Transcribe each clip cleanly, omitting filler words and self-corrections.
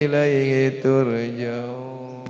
إليه ترجعون.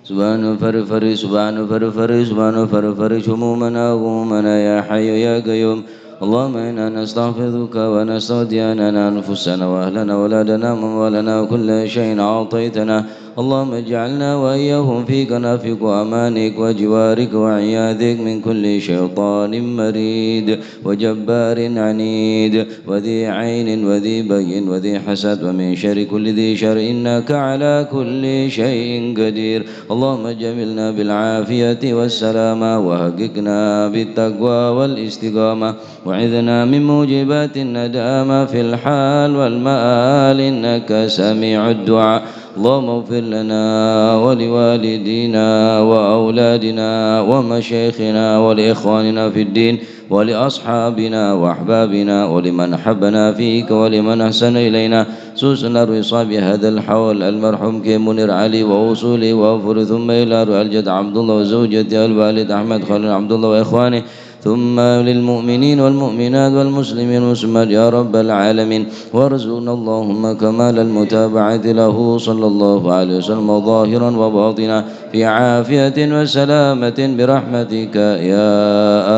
سبحان فرفر سبحان فرفر سبحان فرفر شمومنا وغمومنا يا حي يا قيوم. اللهم إنا نستغفرك ونستودعنا أنفسنا وأهلنا وولادنا وموالنا وكل شيء أعطيتنا. اللهم اجعلنا وإياهم في كنافك وأمانك وجوارك وعياذك من كل شيطان مريد وجبار عنيد وذي عين وذي بين وذي حسد ومن شر كل ذي شر إنك على كل شيء قدير. اللهم جملنا بالعافية والسلامة وهققنا بالتقوى والاستقامة وعذنا من موجبات الندامة في الحال والمآل إنك سميع الدعاء. اللهم اغفر لنا ولوالدينا وأولادنا ومشايخنا ولإخواننا في الدين ولأصحابنا وأحبابنا ولمن أحبنا فيك ولمن أحسن إلينا سوسنا الرصاب هذا الحول المرحوم كي منير علي ووصولي وأفر ثم إلى الجد عبد الله وزوجته الوالد أحمد خالد عبد الله وإخوانه ثم للمؤمنين والمؤمنات والمسلمين والمسلمات يا رب العالمين. وارزقنا اللهم كمال المتابعة له صلى الله عليه وسلم ظاهرا وباطنا في عافية وسلامة برحمتك يا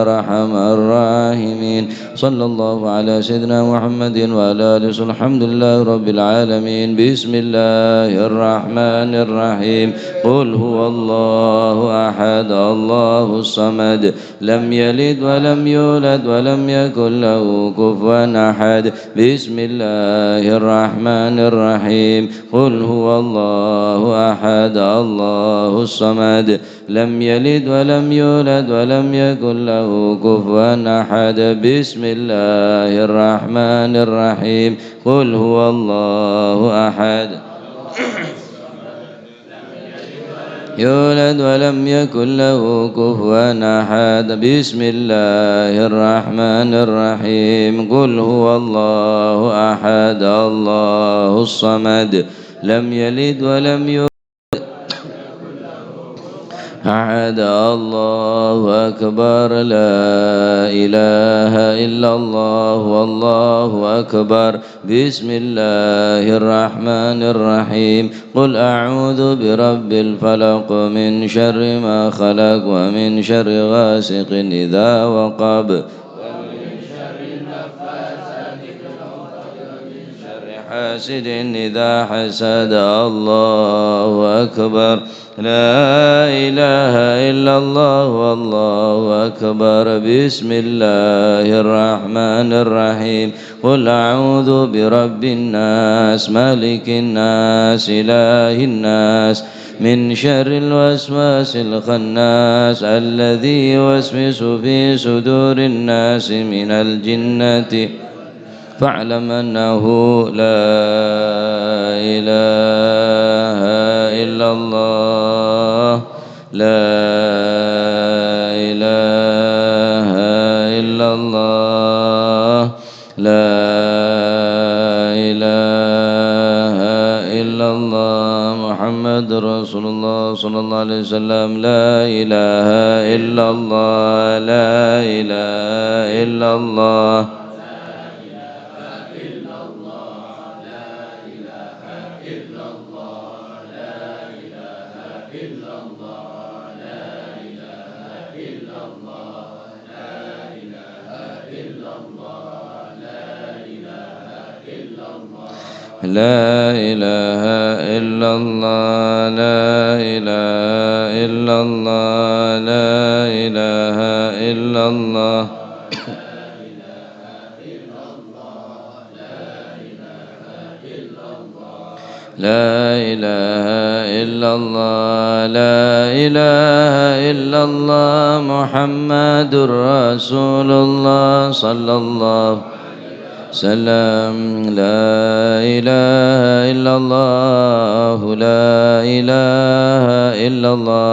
أرحم الراحمين. صلى الله على سيدنا محمد وعلى آله وسلم. الحمد لله رب العالمين. بسم الله الرحمن الرحيم. قل هو الله أحد الله الصمد لم يلد ولم يولد ولم يكن له كفوا أحد. بسم الله الرحمن الرحيم. قل هو الله أحد الله الصمد لم يلد ولم يولد ولم يكن له كفوا أحد. بسم الله الرحمن الرحيم. قل هو الله أحد يولد ولم يكن له كفوا أحد. بسم الله الرحمن الرحيم. قل هو الله أحد الله الصمد لم يلد ولم يولد أحد. الله أكبر. لا إله إلا الله والله أكبر. بسم الله الرحمن الرحيم. قل أعوذ برب الفلق من شر ما خلق ومن شر غاسق إذا وقب ومن شر النفاثات في العقد ومن شر حاسد إذا حسد. الله أكبر. لا إله إلا الله والله أكبر. بسم الله الرحمن الرحيم. قل أعوذ برب الناس ملك الناس إله الناس من شر الوسواس الخناس الذي يوسوس في صدور الناس من الجنة فاعلم أنه لا إله إلا الله. لا إله إلا الله. لا إله إلا الله محمد رسول الله صلى الله عليه وسلم. لا إله إلا الله. لا إله إلا الله. لا إله إلا الله. لا إله إلا الله. لا إله إلا الله. لا إله إلا الله. لا إله إلا الله محمد رسول الله صلى الله سلام. لا إله إلا الله. لا إله إلا الله.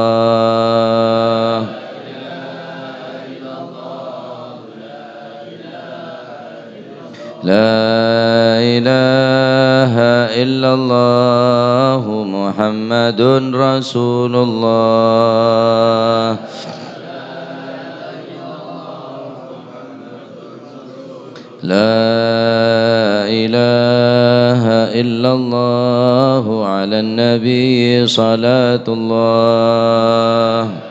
لا إله إلا الله محمد رسول الله. لا إله إلا الله على النبي صلاة الله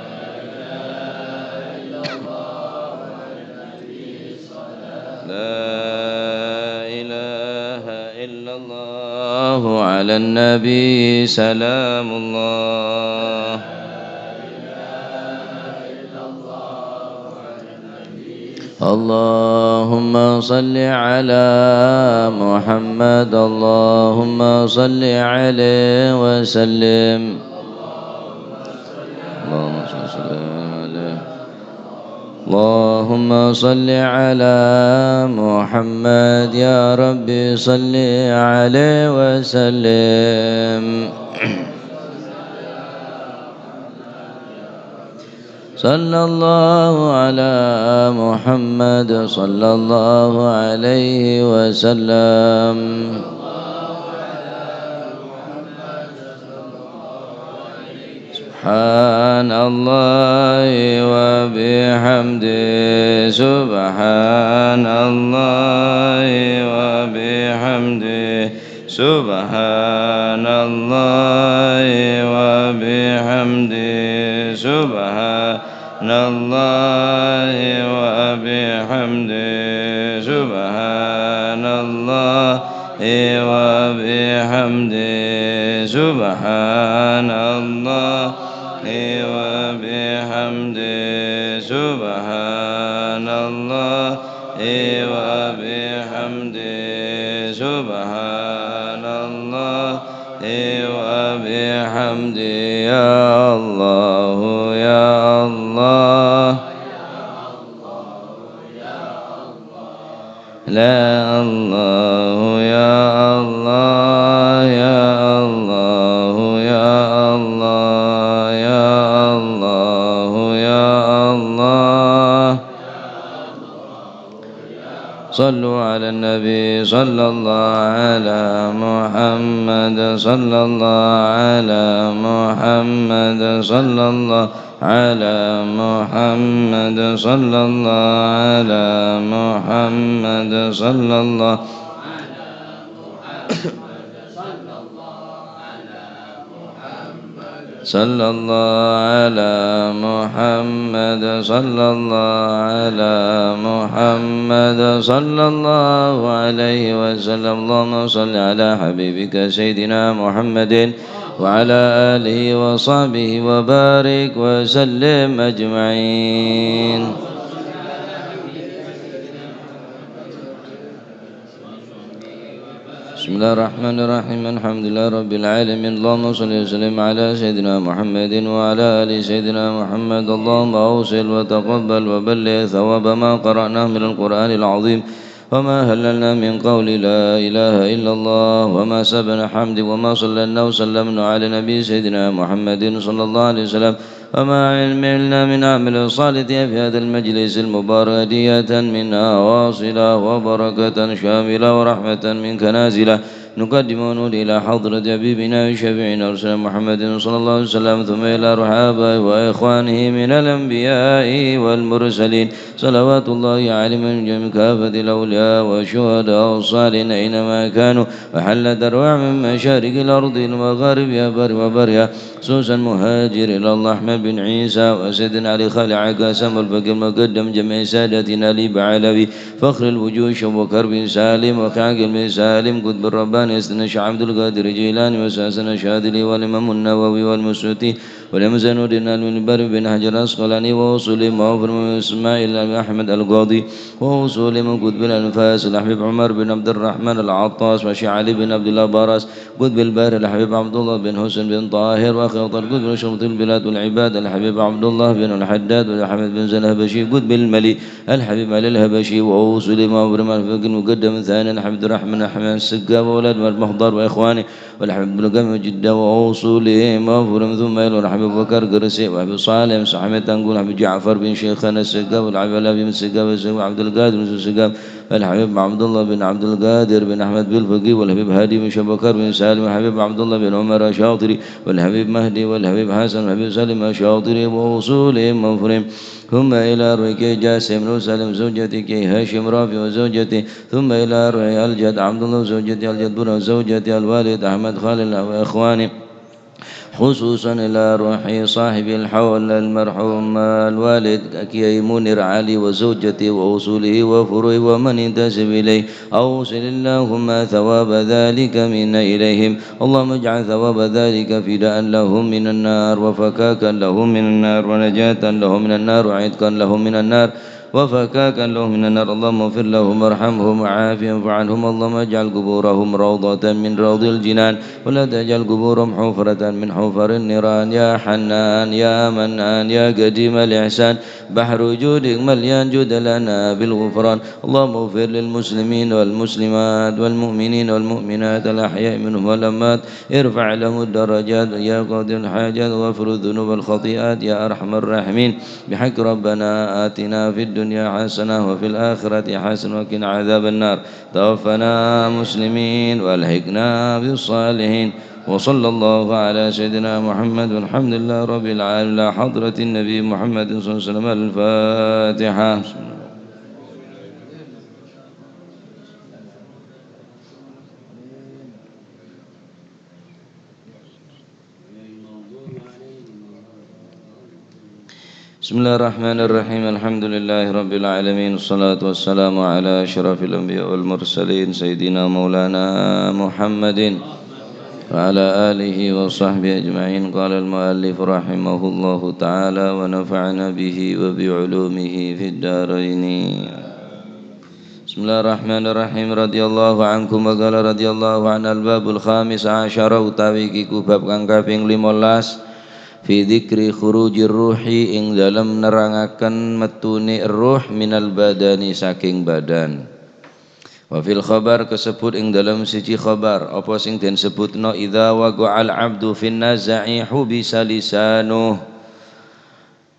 على النبي سلام الله اللهم صل على محمد اللهم صل عليه وسلم اللهم صل على محمد يا ربي صل عليه وسلم صلى الله على محمد صلى الله عليه وسلم سبحان الله وبحمده سبحان الله وبحمده سبحان الله وبحمده سبحان الله وبحمده سبحان الله وبحمده سبحان الله وبحمده سبحان الله وبحمده سبحان الله وبحمده يا الله يا الله لا الله يا الله يا الله يا الله يا الله يا الله صلوا على النبي صلى الله على محمد صلى الله على محمد صلى الله على محمد صلى الله على محمد صلى الله صلى الله على محمد صلى الله على محمد صلى الله عليه وسلم اللهم صل على حبيبك سيدنا محمد وعلى آله وصحبه وبارك وسلم أجمعين بسم الله الرحمن الرحيم الحمد لله رب العالمين اللهم صل وسلم على سيدنا محمد وعلى آل سيدنا محمد اللهم أوصل وتقبل وبلغ ثواب ما قرأناه من القرآن العظيم وما هللنا من قول لا إله إلا الله وما سبنا حمد وما صلنا وسلمنا على نبي سيدنا محمد صلى الله عليه وسلم وما علمنا من عمل صالح في هذا المجلس المبارك هدية منا واصلة وبركة شاملة ورحمة منك نازلة نقدم ونود إلى حضرة حبيبنا وشفيعنا رسول محمد صلى الله عليه وسلم ثم إلى رحابه وإخوانه من الأنبياء والمرسلين صلوات الله عليهم من جميع كافة الأولياء والشهداء والصالحين أينما كانوا وحلت أرواح من مشارق الأرض ومغاربها بر وبرها خصوصا مهاجر إلى الله أحمد بن عيسى وسيدنا علي خالع قاسم الفقر المقدم جميع سادتنا لي بعلوي فخر الوجوش وكرب سالم وكعق بن سالم قطب الرباني يسدنا شيخ عبد القادر جيلاني وساسنا شاذلي والإمام النووي والمسوتي والمزن الدين المنبر بن حجر الأسقلاني ووصول موفر من إسماعيل أحمد القاضي ووصول من قطب الأنفاس الحبيب عمر بن عبد الرحمن العطاس وشيخ علي بن عبد الله باراس قطب البار الحبيب عبد الله بن حسن بن طاهر وخيط القطب شرط البلاد والعباد الحبيب عبد الله بن الحداد والحمد بن زنهبشي قطب الملي الحبيب علي الهبشي ووصول موفر من الفقر المقدم ثاني الحبيب الرحمن أحمد السقا وولد والأولاد والمحضر وإخوانه والحبيب بن قم جدة وأوصولهم وأفرهم ثم إلى الحبيب بكر قرسي وحبيب صالح صحمة تنقول حبيب جعفر بن شيخنا السقاف والحبيب الأبي بن السقاف وعبد القادر بن السقاف والحبيب عبد الله بن عبد القادر بن أحمد بن الفقيه والحبيب هادي بن شبكر بن سالم والحبيب عبد الله بن عمر الشاطري والحبيب مهدي والحبيب حسن والحبيب سالم الشاطري وأصولهم وأفرهم ثم إلى روي جاسم بن سالم زوجتك هاشم رافي وزوجته ثم إلى روي الجد عبد الله زوجتي الجد بن زوجتي الوالد أحمد خالد وإخواني خصوصا إلى روح صاحب الحول المرحوم الوالد كي منير علي وزوجته وأصوله وفروعه ومن انتسب إليه أوصل اللهم ثواب ذلك منا إليهم اللهم اجعل ثواب ذلك فداء لهم من النار وفكاكا لهم من النار ونجاة لهم من النار وعتقا لهم من النار وفكاكا لهم من النار اللهم اغفر لهم وارحمهم وعافهم وعنهم اللهم اجعل قبورهم روضة من روض الجنان ولا تجعل قبورهم حفرة من حفر النيران يا حنان يا منان يا قديم الإحسان بحر جودك مليان جود لنا بالغفران اللهم اغفر للمسلمين والمسلمات والمؤمنين والمؤمنات الأحياء منهم والأموات ارفع لهم الدرجات يا قاضي الحاجات واغفر الذنوب والخطيئات يا أرحم الراحمين بحق ربنا آتنا في الدنيا حسنة وفي الآخرة حسنة وقنا عذاب النار توفنا مسلمين والحقنا بالصالحين وصلى الله على سيدنا محمد والحمد لله رب العالمين لا حضرة النبي محمد صلى الله عليه وسلم الفاتحة. بسم الله الرحمن الرحيم الحمد لله رب العالمين والصلاة والسلام على أشرف الأنبياء والمرسلين سيدنا مولانا محمد وعلى آله وصحبه أجمعين قال المؤلف رحمه الله تعالى ونفعنا به وبعلومه في الدارين. بسم الله الرحمن الرحيم رضي الله عنكم وقال رضي الله عن الباب الخامس عشر utawi kiku bab kang kaping 15 fi dzikri khurujir ruhi ing dalam nerangaken metune ruh minal badani saking badan. Wa fil khabar kesebut ing dalam siji khabar apa sing den sebutno idza waqa'al abdu fin nazai hubisa lisanuh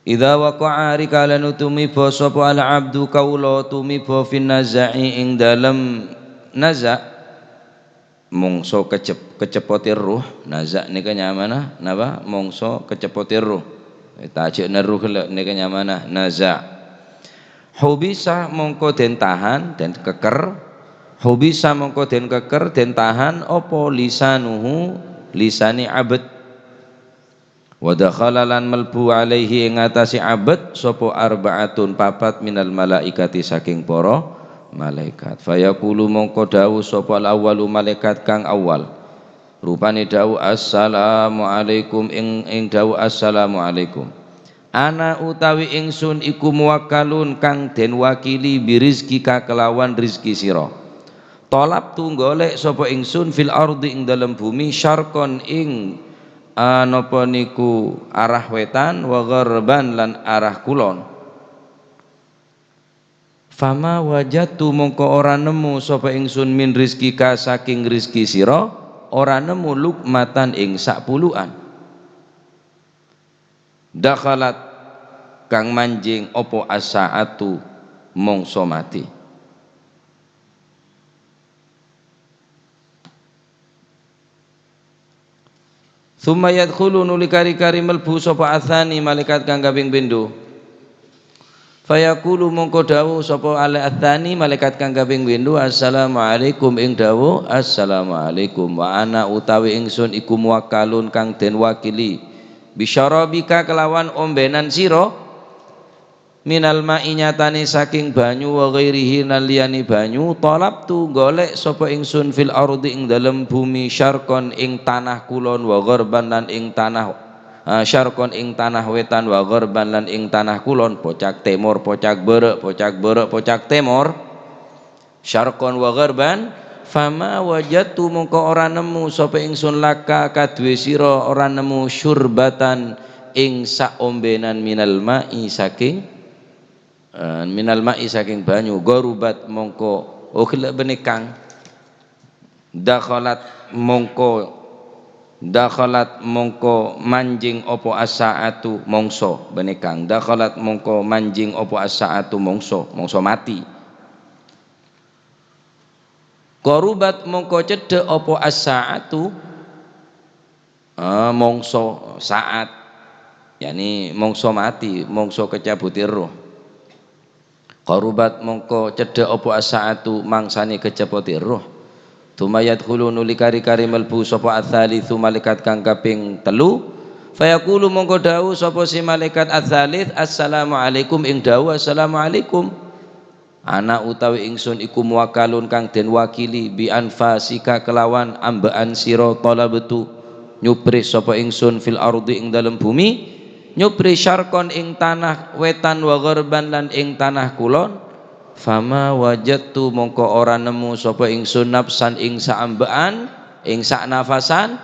idza waqa'a rikalan tumiba sapa al abdu kaula tumiba fin nazai ing dalam naza mongso kecepotir ruh nazak nika nyamana napa mongso kecepotir ruh tajekna ruh nika nyamana nazak hubisa mongko den tahan den keker hubisa mongko den keker den tahan apa lisanuhu lisani abad wa dakhala lan melbu alaihi ing atase abad sapa arbaatun papat minal malaikati saking para malaikat fayaqulu mongko dawuh sapa al-awwalu malaikat kang awal rupane dawuh assalamu alaikum ing dawuh assalamu alaikum ana utawi ingsun iku muwakkalun kang den wakili birizki ka kelawan rizki sira tolap tu golek sapa ingsun fil ardi ing dalem bumi syarqon ing napa niku arah wetan wa gharban lan arah kulon. Fama wajatu mongko ora nemu sapa ingsun min rizkika saking rizki sira ora nemu lukmatan ing sak puluhan dakhalat kang manjing opo as-saatu mongso mati summa yadkhulu nuli kari-kari melbu sapa athani malaikat kang kaping pindho fayaqulu mongko dawuh sapa al-athani malaikat kang kaping pindho assalamu alaikum ing dawuh assalamu alaikum wa ana utawi ingsun iku muwakkalun kang den wakili bisyarabika kelawan ombenan sira minal ma'i nyatane saking banyu wa ghairihi naliyani banyu talabtu golek sapa ingsun fil ardi ing dalem bumi syarqon ing tanah kulon wa gharban lan ing tanah syarqon ing tanah wetan wa gharban lan ing tanah kulon pocak timur pocak berek pocak timur syarqon wa gharban fama wajatu mongko ora nemu sapa ingsun laka kadue sira ora nemu syurbatan ing saombenan minal ma'i saking banyu garubat mongko gelek benikang dakhalat mongko manjing opo as-saatu mongso benekang dakhalat mongko manjing opo as-saatu mongso mati qarubat mongko cedhek opo as-saatu mongso saat yakni mongso mati mongso kecabutir roh qarubat mongko cedhek opo as-saatu mangsane kecabutir roh tumayat khulunu likari-kari melbu sapa ats-tsalitsu malaikat kang kaping 3 fayaqulu mongko dawuh sapa si malaikat ats-tsalits assalamu alaikum ing dawuh assalamu alaikum ana utawi ingsun iku muwakkalun kang den wakili bi anfasika kelawan ambaan sira talabtu nyupri sapa ingsun fil ardi ing dalem bumi nyupri syarqon ing tanah wetan wa gharban lan ing tanah kulon fama wajadtu mongko ora nemu sapa ingsun nafsan ing saambaan ing sak nafasan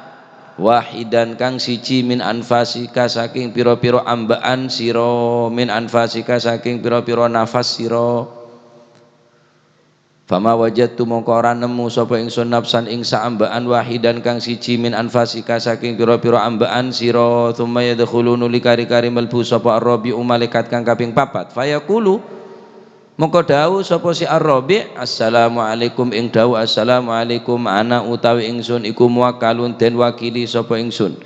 wahidan kang siji min anfasika saking pira-pira ambaan sira min anfasika saking pira-pira nafas sira fama wajadtu mongko ora nemu sapa ingsun nafsan ing saambaan wahidan kang siji min anfasika saking pira-pira ambaan sira thumma yadkhulunu likari-kari melbu sapa ar-rabi'u malaikat kang kaping 4 fayaqulu mongko dawuh sapa si Ar-Rabi' assalamu alaikum ing dawuh assalamu alaikum ana utawi ingsun iku muwakkalun den wakili sapa ingsun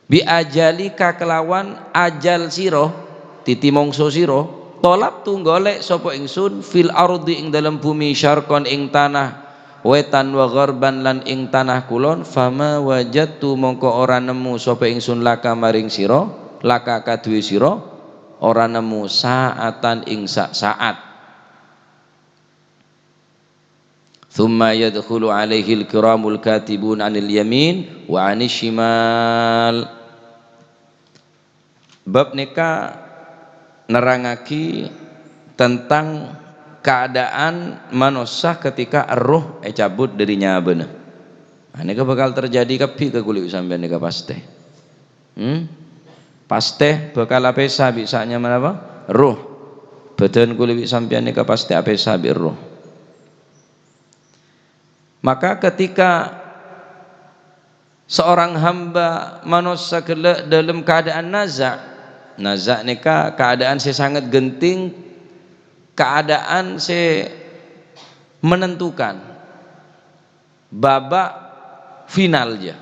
bi ajalika kelawan ajal sira titi mongso sira tolap tu golek sapa ingsun fil ardi ing dalam bumi syarqon ing tanah wetan wa gharban lan ing tanah kulon fama wajadtu mongko ora nemu sapa ingsun laka maring sira laka kaduwe sira ora nemu saatan ing saat thumma yadkhulu alaihi al-kiramul katibun anil yamin wa anil shimal bab nika nerangaki tentang keadaan manusia ketika roh cabut dari nyabana ini bakal terjadi kepi ke kulit sampean nika pasti pasti bakal apa sabi saknya apa roh badan kulit sampean nika pasti apa sabi roh maka ketika seorang hamba manusia kelak dalam keadaan nazak nika keadaan saya sangat genting keadaan saya menentukan babak final aja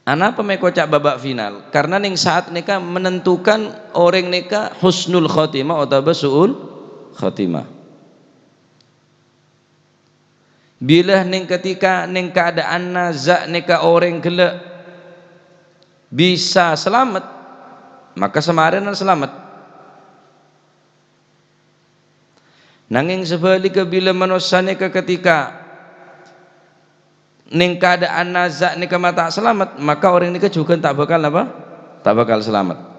ana pemekocak babak final karena ning saat nika menentukan orang nika husnul khotimah atau su'ul khotimah bila ning ketika ning keadaan nazak nika orang kelak bisa selamat maka semarinan selamat nanging sebaliknya bila manusia nika ketika ning keadaan nazak nika mata selamat maka orang nika juga tak bakal apa tak bakal selamat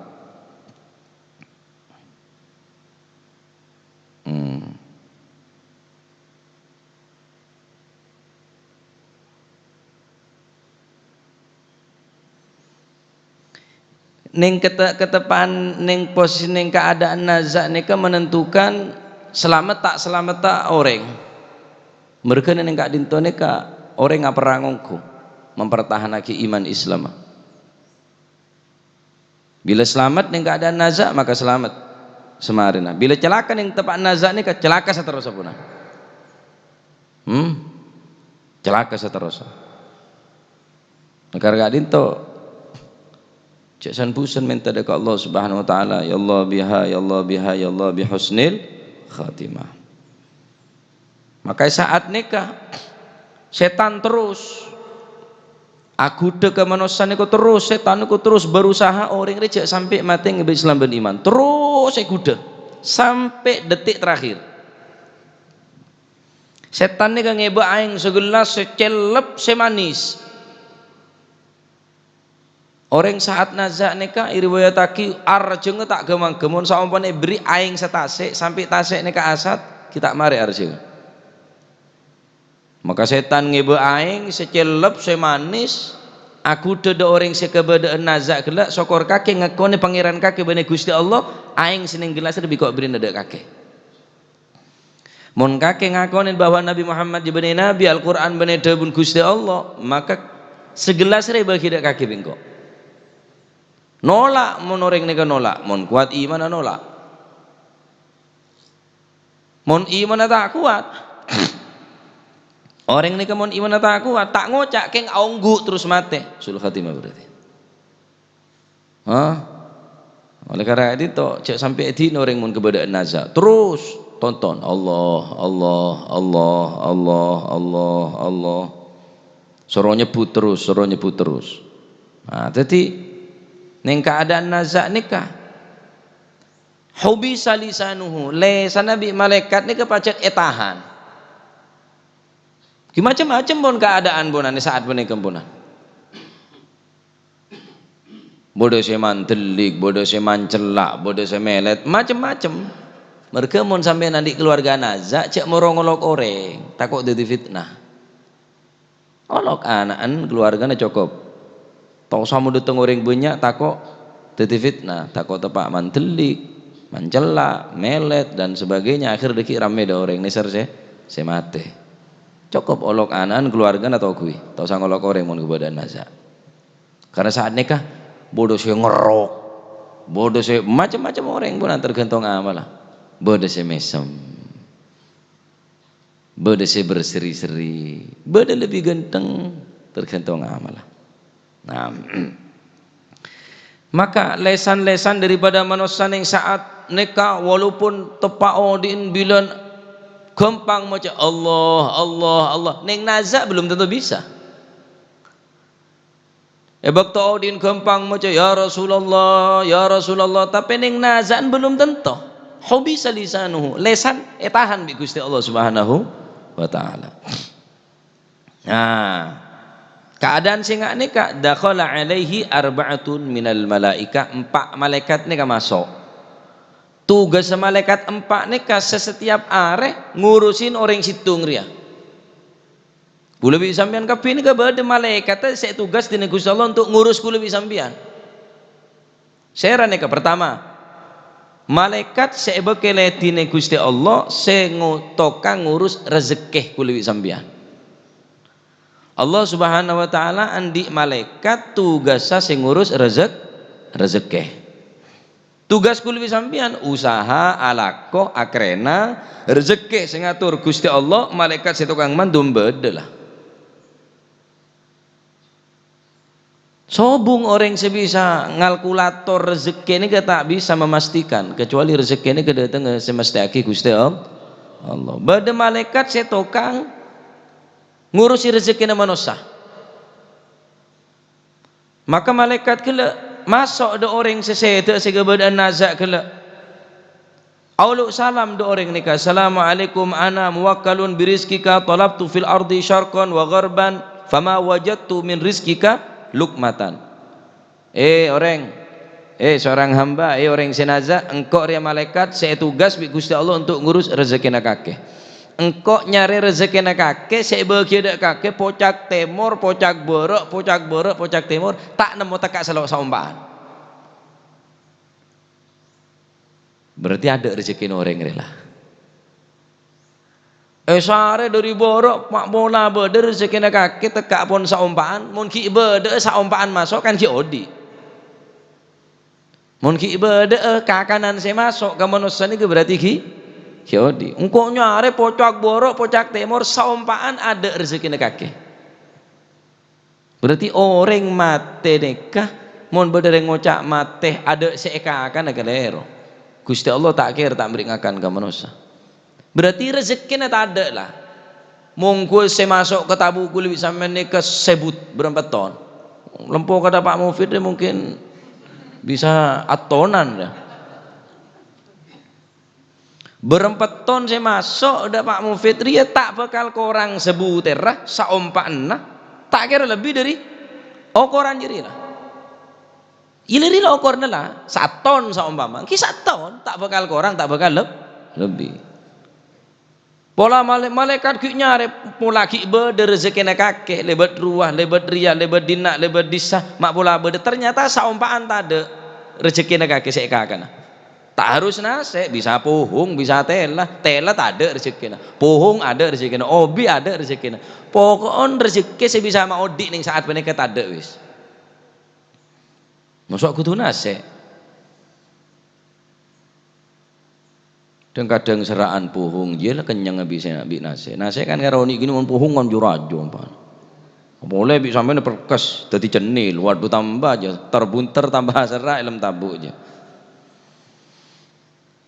ning ketepan ning posisi ning keadaan nazak nika menentukan selamat tak orang mereka ning kak dinto nika orang ngaperangongku mempertahankan iman Islam bila selamat ning keadaan nazak maka selamat semarina bila celaka ning tepat nazak nika celaka seterusnya punah celaka seterusnya negara kak dinto cek san pusen minta dekat Allah Subhanahu wa taala ya Allah biha ya Allah biha ya Allah bihusnil khatimah maka saat nikah setan terus aku ke manusia niku terus setan niku terus berusaha orang rejek sampai mati ngebi Islam dan iman terus kuda sampai detik terakhir setan niku ngebe aing segelas secelep semanis orang saat nazak nika iriwayataki arjeng tak gemang-gemon saumpane beri aing setase sampai tasek nika asat kita mari arjeng maka setan ngebe aing secelep semanis aku dede orang sekebedaan nazak gelak sokor kaki ngakone pangeran kaki bane Gusti Allah aing seneng gelas lebih kok beri nada kaki Mun kakek ngakonin bahwa Nabi Muhammad jebene nabi, Al-Qur'an bene dawuh Gusti Allah, maka segelas re bagi dak kakek bengko. Nolak mun orang nika nolak, mun kuat iman nolak. Mun iman tak kuat. Orang nika mun iman tak kuat, tak ngocak keng aunggu terus mate. Sul khatimah berarti. Hah? Oleh karena itu cek sampai di orang mun keberadaan nazar terus tonton Allah Allah Allah Allah Allah Allah suruh nyebut terus. Nah, jadi neng keadaan nazak nikah hobi salisanuhu lesan nabi malaikat nikah pacet etahan macam-macam pun keadaan bonan saat menikah bonan bodoh seman telik bodoh seman celak bodoh semelet macam-macam mereka mun sampai nanti keluarga nazak cek morongolok orang takut jadi fitnah olok anakan keluarganya cukup tong samu dateng orang banyak takut jadi fitnah takut tepak mantelik mancelak melet dan sebagainya akhir deki rame dah orang nisar se mate cukup olok anan keluarga atau kui tau sang olok orang mun kebadan nazak karena saat nikah bodoh se ngerok bodoh se macam-macam orang pun tergantung amalah bodoh se mesem bodoh se berseri-seri bodoh lebih ganteng tergantung amalah. Nah, maka lesan-lesan daripada manusia yang saat nikah walaupun tepak odin bilan gampang macam Allah Allah Allah neng nazak belum tentu bisa. Bakta odin gampang macam ya Rasulullah tapi neng nazak belum tentu. Hobi salisanuhu lesan etahan bi Gusti Allah Subhanahu wa taala. Nah, keadaan singa nikah dakhala alaihi arba'atun minal malaika 4 malaikat nikah masuk tugas malaikat 4 nikah setiap are ngurusin orang situng ria kula bi sampean kabeh nikah bade malaikat saya tugas di Gusti Allah untuk ngurus kula bi sampean saya nikah pertama malaikat saya bekele di Gusti Allah saya ngutokang ngurus rezeki kula bi sampean Allah Subhanahu wa taala andi malaikat tugasnya sing ngurus rezeki. Tugas kula sampeyan usaha alako akrena rezeki sing ngatur Gusti Allah malaikat sing tukang mandum bedelah. Sobung orang sebisa ngalkulator rezeki ini tak bisa memastikan kecuali rezeki ini kedatang semestiaki Gusti Allah. Bade malaikat saya tukang ngurusi rezeki manusia maka malaikat kala masuk ada orang sesede segebadaan nazak kala auluk salam do orang nikah assalamualaikum ana muwakkalun birizkika talabtu fil ardi syarqan wa gharban fama wajadtu min rizkika lukmatan orang seorang hamba orang senazak engkau ria malaikat saya tugas bi Gusti Allah untuk ngurus rezeki kakek engkau nyari rezeki kakek saya bagi dak kakek pocak timur pocak borok pocak timur tak nemu tekak selok saumpaan berarti ada rezeki orang rela sare dari borok mak bola bede rezeki kakek tekak pun saumpaan mun ki bede saumpaan masuk kan ki odi mun ki bede kakanan saya masuk ke manusia ini berarti ki Kiodi, engkau nyare pocak borok, pocak timur, saumpaan ada rezeki kakek. Berarti orang mate nikah, mon berdere ngocak mate ada seeka akan agak lero. Gusti Allah tak kira tak beringakan ke manusia. Berarti rezeki tak ada lah. Mungkin saya masuk ke tabu kulit sampai nikah sebut berapa ton. Lempo kata Pak Mufid mungkin bisa atonan dah. Berempat ton saya masuk udah Pak Mufid dia tak bakal korang sebuterah saumpaan tak kira lebih dari okoran jadi lah iliri lah okornya lah 1 ton saumpama kisah ton tak bakal korang tak bakal lebih pola malaikat ki nyare pola ki bede rezeki kakek lebat ruah lebat ria lebat dinak lebat disah mak pola bede ternyata saumpaan tak ada rezeki kakek saya kakak Tak harus nase, bisa pohong, bisa tela. Tela tak ada rezekina. Pohong ada rezekina, obi ada rezekina. Pokoknya rezeki sebisa mau odik ning saat menika tak ada wis. Masuk kudu nase. Dan kadang seraan pohong, dia lah kenyang bisa nak bi nase. Nase kan karo ni gini mun pohong kan jurajo pan. Boleh bi sampai perkes, dadi cenil, waduh tambah aja, terbunter tambah serak ilm tabuk aja.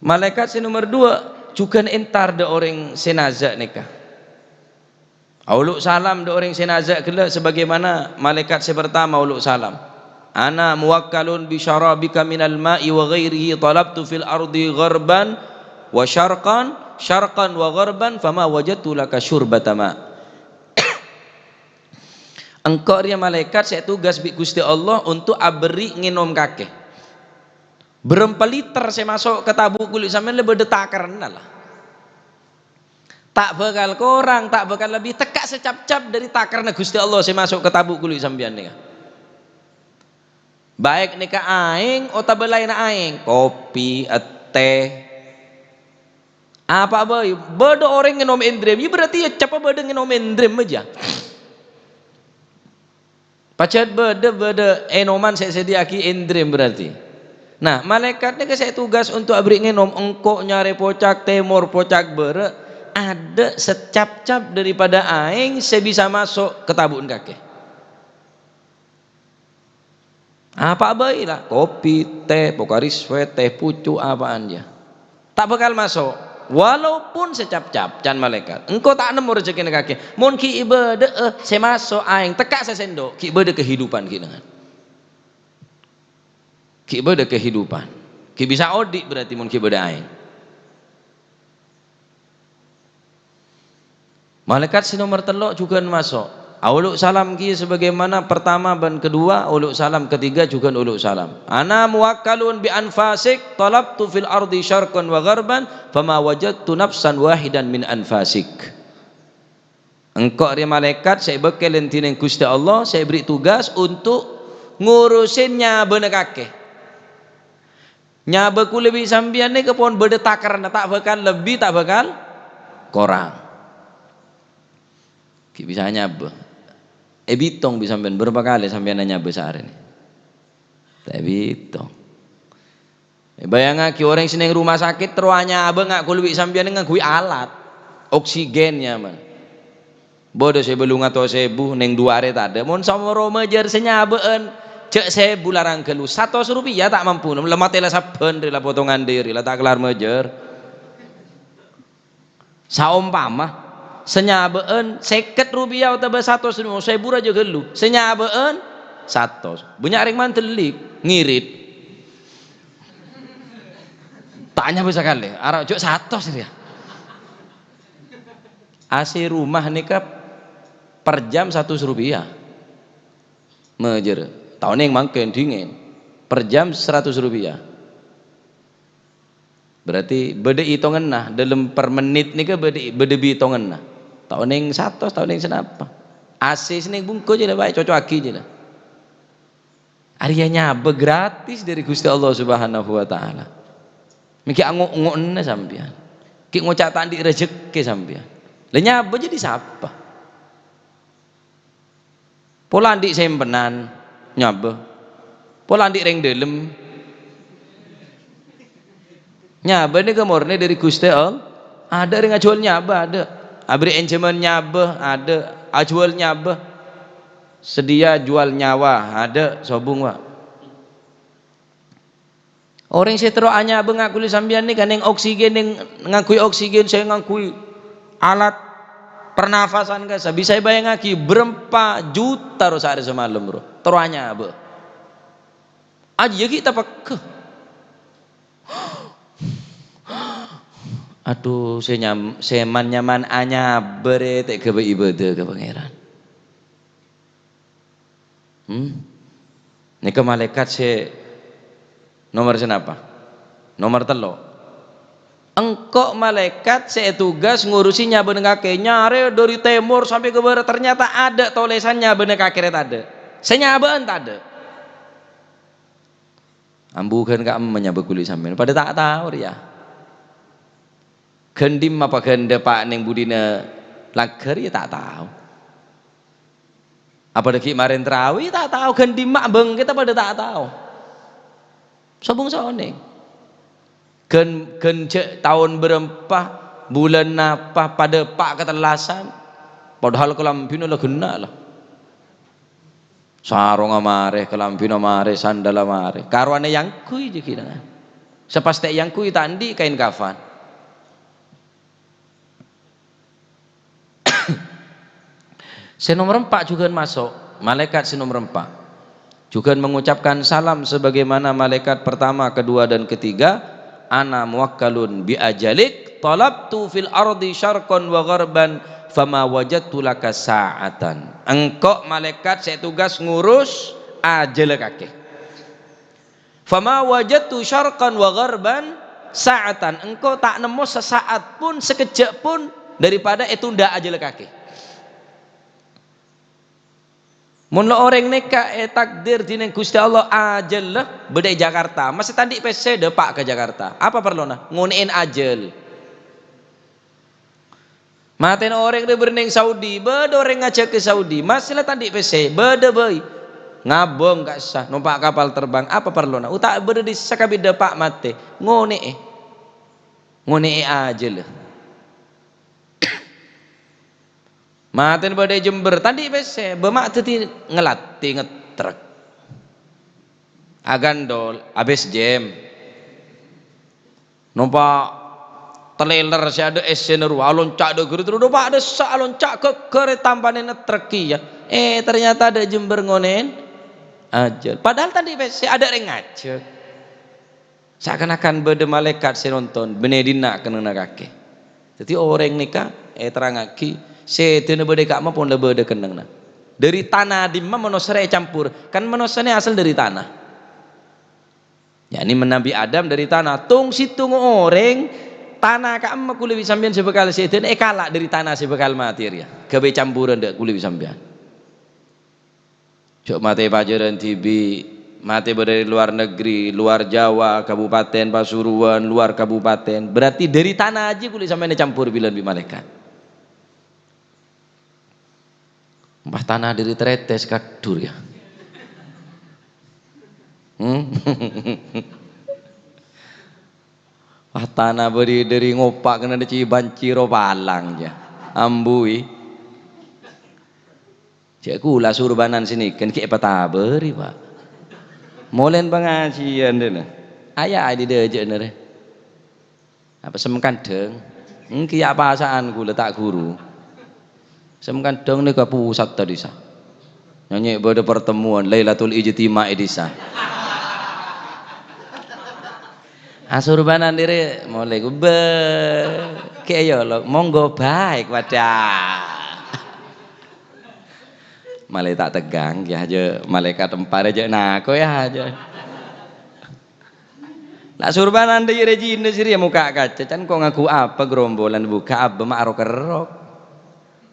Malaikat si nomor 2 juga entar de orang senazak nikah. Auluk salam de orang senazak kela sebagaimana malaikat si pertama auluk salam. Ana muwakkalun bi syarabika minal ma'i wa ghairihi talabtu fil ardi gharban wa syarqan wa gharban fama wajadtu laka syurbata ma. Engkau dia malaikat saya tugas bi Gusti Allah untuk abri nginom kakek. Berapa liter saya masuk ke tabuk kulit sampean lebih detak karena lah. Tak bakal kurang, tak bakal lebih tekak secap-cap dari takarna Gusti Allah saya masuk ke tabuk kulit sampean nih. Baik nika aing atau belain aing, kopi, teh. Apa boy? Beda orang nginom endrem, ya berarti ya capa beda nginom endrem aja. Pacat beda enoman saya sediaki endrem berarti. Nah, malaikatnya ke saya tugas untuk abri ngenom engkau nyari pocak temor pocak bere ada secap-cap daripada aing saya bisa masuk ke tabun kakek. Apa baiklah kopi, teh, pokariswe, teh pucu apaan dia. Tak bakal masuk walaupun secap-cap can malaikat. Engkau tak nemu rezeki kakek. Mun ki ibadah saya masuk aing tekak saya sendok ki ibadah kehidupan ki dengan. Ki beda kehidupan, ki bisa odik berarti mun ki beda aing. Malaikat si nomor telok juga masuk. Auluk salam ki sebagaimana pertama dan kedua, uluk salam ketiga juga uluk salam. Ana muwakkalun bi anfasik talabtu fil ardi syarqan wa gharban fama wajadtu nafsan wahidan min anfasik. Engkau ari malaikat saya bekel entining Gusti Allah, saya beri tugas untuk ngurusinnya bener kakek. Nyabeku lebih sambian ni kepon berdetakar tak bakal lebih tak bakal kurang. Ki bisa nyabe. Bitong bisa sambian berapa kali sambian nyabe sehari ni. Tak bitong. Bayang ki orang sini rumah sakit teruanya abang ngak ku lebih sambian dengan kui alat oksigennya man. Bodoh saya belum atau sebu neng 2 hari tak ada. Mon sama romajer senyabeen. Cek saya bularang kelu 100 rupiah tak mampu lemah tela saben rila potongan diri lah tak kelar mejer saumpama senyabeen 50 rupiah atau 100 rupiah saya bura aja kelu senyabeen 100 banyak ring mantelik ngirit tanya bisa kali arah cok 100 ya AC rumah nikah per jam 100 rupiah mejer tahun yang makin dingin per jam 100 rupiah berarti beda hitungan nah dalam per menit ni ke beda hitungan nah tahun yang 100 tahun yang senapa AC sini bungkus je lah baik cocok aki je lah Aryanya gratis dari Gusti Allah Subhanahu wa taala mikir angok-angokna sampean ki ngocak tandi rezeki sampean lah nyaba jadi siapa pola ndik sempenan nyaba pola ndik reng delem nyaba ni kemurni dari Gusti Allah ada yang ngajual nyaba ada abri encemen nyaba ada ajual nyaba sedia jual nyawa ada sobung wa orang saya terus anya ngakui sambian ni kan yang oksigen yang ngakui oksigen saya ngakui alat pernafasan ka sabi saya bayang aki berapa juta ro sehari semalam bro teruanya be aja kita pakai aduh seman nyaman anya berete ke ibadah ke pangeran ini ke malaikat se nomor senapa nomor telo engkau malaikat saya tugas ngurusinya bener kakek nyare dari timur sampai ke barat ternyata ada tulisannya bener kakek ada senyabaan tak ada ambukan ka menyabek kuli sampean pada tak tahu ya gendim apa gende pak ning budina lager ya tak tahu apa deki marin terawih tak tahu gendim mak beng kita pada tak tahu sobong soning gen tahun berempah bulan apa pada pak ketelasan padahal kelampina lah gena lah sarung amare kelampina amare sandal amare karwane yang kui je kira sepaste yang kui tandi kain kafan senomor 4 juga masuk malaikat senomor 4 juga mengucapkan salam sebagaimana malaikat pertama kedua dan ketiga ana muwakkalun bi ajalik talabtu fil ardi syarqan wa gharban fama wajadtu laka sa'atan engkau malaikat saya tugas ngurus ajal kakek fama wajadtu syarqan wa gharban sa'atan engkau tak nemu sesaat pun sekejap pun daripada itu ndak ajal kakek mun lo orang neka takdir dine Gusti Allah ajal lah bedai Jakarta masih tadi PC depak ke Jakarta apa perlu nah ngunein ajal maten orang dia berneng Saudi beda orang ngajak ke Saudi masih lah tadi PC beda boy ngabong gak sah numpak kapal terbang apa perlu nak utak beda di sakabi depak mate ngone aja lah maten beda Jember tadi PC bemak tadi ngelatih ngetrek agandol abis jam numpak teleler si ada eseneru alon cak de guru terus pak ada sa alon cak ke kere tampanin treki ya ternyata ada Jember ngonen aja padahal tadi si ada yang ngajak seakan-akan beda malaikat si nonton benedina kena kaki jadi orang nikah terangaki setene beda kak mah pun le beda kenang dari tanah di mana manusia campur kan manusia ini asal dari tanah ya ini menabi Adam dari tanah tung situng orang tanah ka amma kuliwi sampean sebekal setan kalah dari tanah sebekal mati ya kebe campuran dak kuliwi sampean cok mate pajaran TV mate dari luar negeri luar Jawa kabupaten Pasuruan luar kabupaten berarti dari tanah aja kuliwi sampean campur bilan bi malaikat mbah tanah dari tretes kadur ya tanah beri dari ngopak kena di banciro palang ya ambui cek kula surbanan sini kan ki apa beri pak molen pengajian deh ayah di deje nere apa semkan deng ki apa asaan kula tak guru semkan deng nih ke pusat tadi sah nyanyi pada pertemuan Lailatul Ijtima edisa asurbanan diri mulai gue kayak lo monggo baik wadah malai tak tegang ya aja malaikat tempat aja nah kok ya aja lah surbanan diri jin sendiri muka kaca kan kok ngaku apa gerombolan buka apa mak kerok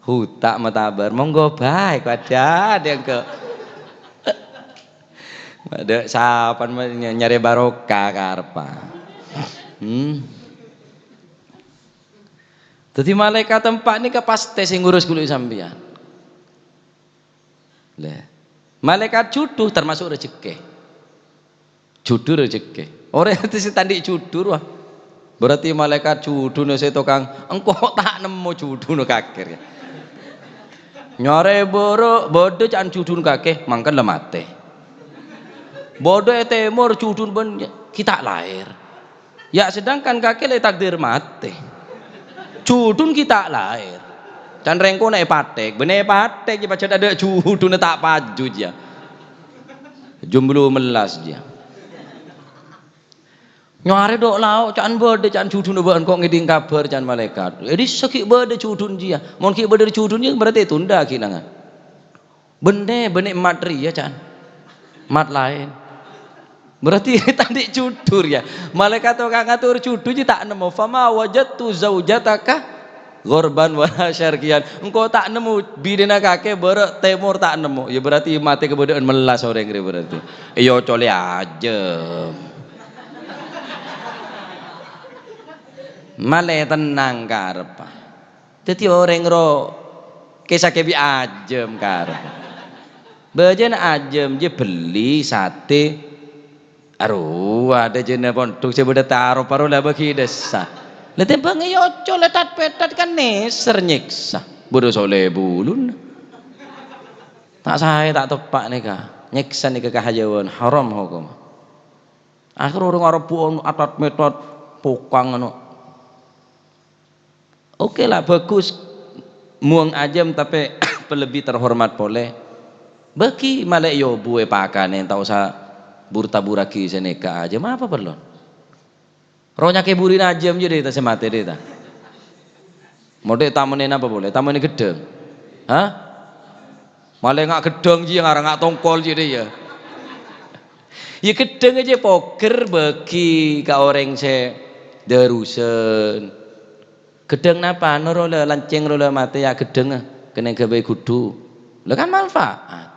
hutak matabar monggo baik wadah dia ke ada sapan nyari barokah karpa jadi malaikat tempat ini ke paste sing ngurus kulit sampean malaikat juduh termasuk rezeki juduh rezeki orang itu si tandi juduh wah berarti malaikat juduh nasi tukang engkau tak nemu juduh no kakir ya nyore boro bodoh jangan juduh kakek mangkan lemate bodoh temur juduh ben kita lahir ya sedangkan kakek le takdir mati judun kita lahir dan rengko naik patek bener patek baca ada judun tak paju dia jomblo melas dia nyare dok lau can berde can judun ban kok ngiding kabar can malaikat jadi sekik berde judun dia mon ki berde judun dia berarti tunda kinangan bener materi ya can mat lain berarti tadi cudur ya malaikat tukang ngatur cudur je tak nemu fama wajadtu zaujataka Ghorban wala syarqiyan. Engko tak nemu bidina kake berek timur tak nemu. Ya berarti mate kebodaan melas orang kira berarti. Yo cole aja. Male tenang karep. Dadi orang ro kisah kebi ajem karep. Bejen ajem je beli sate. Aduh ada jenis pontuk saya beda taruh paruh lah bagi desa. Letih bang yo coletat petat kan neser nyiksa. Bodoh soleh bulun. Tak saya tak tepak nih kah. Nyiksa nih kehajawan haram hukum. Akhir orang Arab pun atat metot pukang anu. Oke lah bagus. Muang ajam tapi lebih terhormat boleh. Bagi malek yo buwe pakan yang tahu sa burta-buraki seneka aja apa perlu rohnya keburin aja jadi ta semate deh ta mode tamunin apa boleh tamunin gedeng hah malah nggak gedeng ji ngarang nggak tongkol jadi ya ya gedeng aja poker bagi ka orang se derusen gedeng napa norola lanceng rola mate ya gedeng kena gawe kudu lah kan manfaat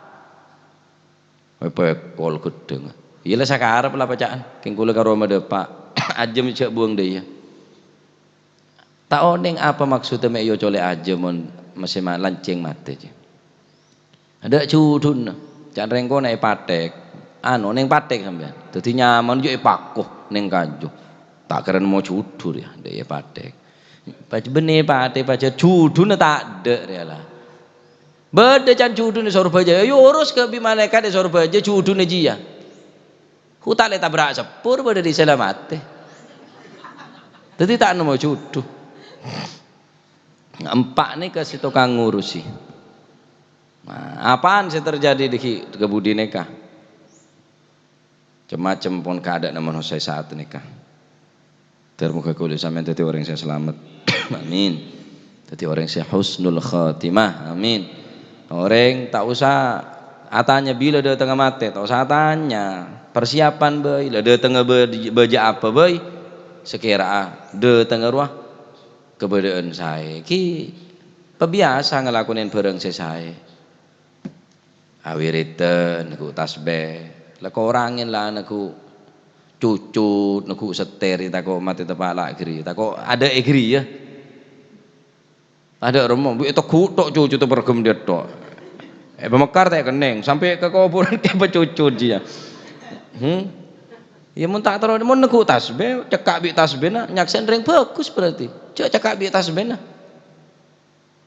pekol gedeng iya lah sakarep lah bacaan king kula karo Pak ajem cek buang dia tak oneng apa maksudnya mek yo cole ajem masih lanceng mate je ada cudun jangan rengko naik patek anu neng patek sampean dadi nyaman yo pakoh neng kanjo tak keren mau cudur ya ndek patek baca benih patek baca cudun tak ada ya lah beda can cudun di Surabaya yo urus ke bi malaikat di Surabaya cudun aja ya hutan leta berak sepur pada di selamate jadi tak mau cuduh empak nih ke situ kang ngurusi nah, apaan sih terjadi di kebudi nikah macam pun keadaan namun saya saat nikah termuka kulit sampai jadi orang saya selamat amin jadi orang saya husnul khatimah amin orang tak usah atanya bila dia tengah mati tak usah tanya persiapan bayi lah dia tengah baca apa bayi sekira dia tengah ruah keberadaan saya ki pebiasa ngelakuin bareng saya awiritan aku tasbih lah kau orangin lah aku cucut aku seter tak kau mati tepak lah kiri tak kau ada egri ya ada rumah bu itu kutok cucut itu bergem dia tok pemekar tak keneng sampai ke kuburan ke pecucut dia ya mun tak terus mun neku tasbih cekak bi tasbih na nyaksen ring bagus berarti cekak bi tasbih na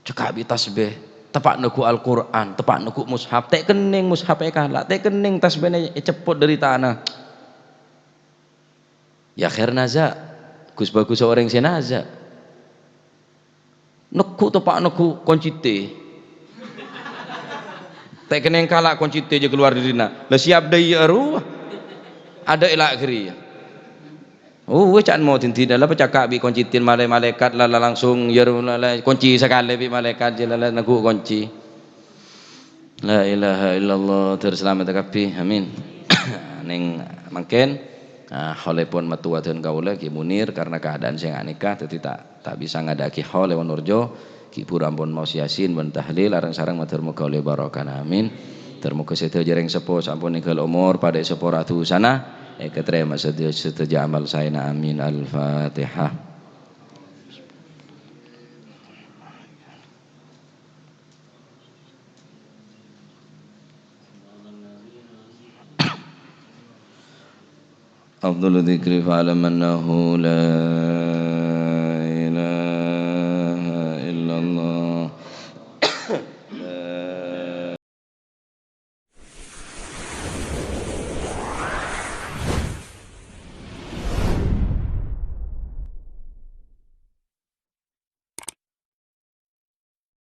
cekak bi tasbih tepak neku Al-Qur'an tepak neku mushaf tek kening mushaf e kalah tek kening tasbihnya cepot dari tanah ya khair naza gus bagus orang senaza neku tepak neku koncite tek kening kalah koncite je keluar dirina lah siap deui aruh ada elak kiri can mau tinti dalam pecakak bi koncitin malaikat lala langsung yer kunci sekali bi malaikat je lala nagu kunci la ilaha illallah terselamat kapi amin ning mangken holepun metu waden kaula Ki Munir karena keadaan saya nikah jadi tak bisa ngadaki hol lewat nurjo Ki Purampun Maus Yasin ben tahlil arang sareng matur muga oleh barokah amin termuka sedaya jereng sepuh sampun ninggal umur pada sepuh ratu sana keterima sedaya amal saya amin al-fatihah afdhalu dzikri fa'lam annahu la